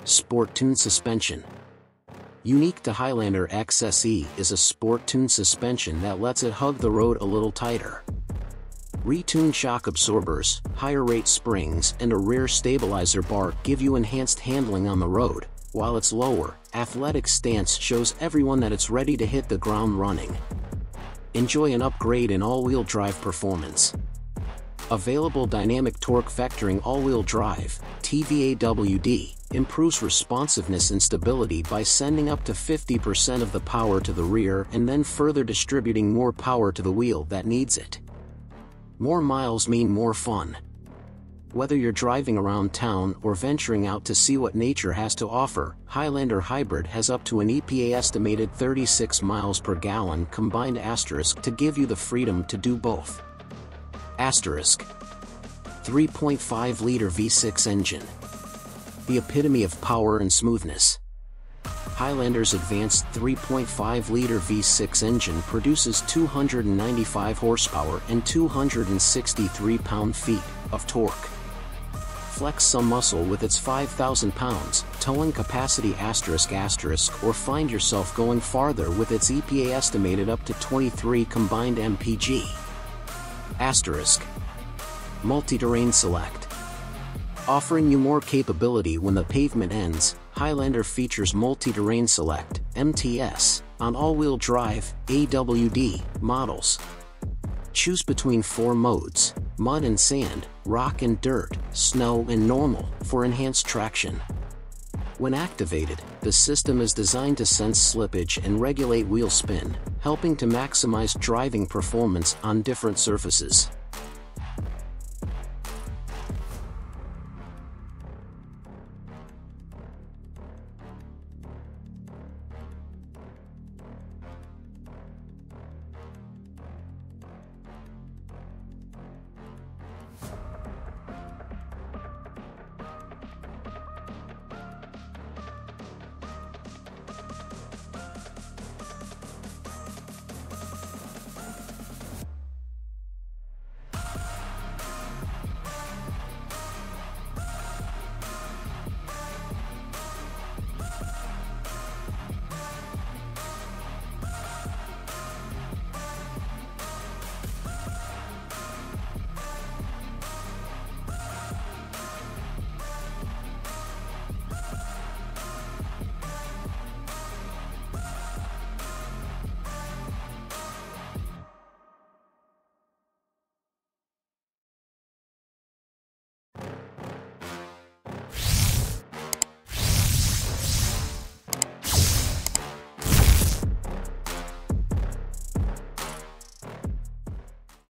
Sport-Tuned Suspension. Unique to Highlander XSE is a sport-tuned suspension that lets it hug the road a little tighter. Retuned shock absorbers, higher rate springs and a rear stabilizer bar give you enhanced handling on the road, while its lower, athletic stance shows everyone that it's ready to hit the ground running. Enjoy an upgrade in all-wheel drive performance. Available dynamic torque vectoring all-wheel drive, TVAWD, improves responsiveness and stability by sending up to 50% of the power to the rear and then further distributing more power to the wheel that needs it. More miles mean more fun. Whether you're driving around town or venturing out to see what nature has to offer, Highlander Hybrid has up to an EPA estimated 36 miles per gallon combined asterisk to give you the freedom to do both. Asterisk. 3.5-liter V6 engine. The epitome of power and smoothness. Highlander's advanced 3.5-liter V6 engine produces 295 horsepower and 263 pound-feet of torque. Flex some muscle with its 5,000 pounds towing capacity or find yourself going farther with its EPA estimated up to 23 combined mpg. Asterisk. Multi-terrain select. Offering you more capability when the pavement ends, Highlander features multi-terrain select, MTS, on all-wheel drive, AWD, models. Choose between 4 modes, mud and sand, rock and dirt, snow and normal, for enhanced traction. When activated, the system is designed to sense slippage and regulate wheel spin, helping to maximize driving performance on different surfaces.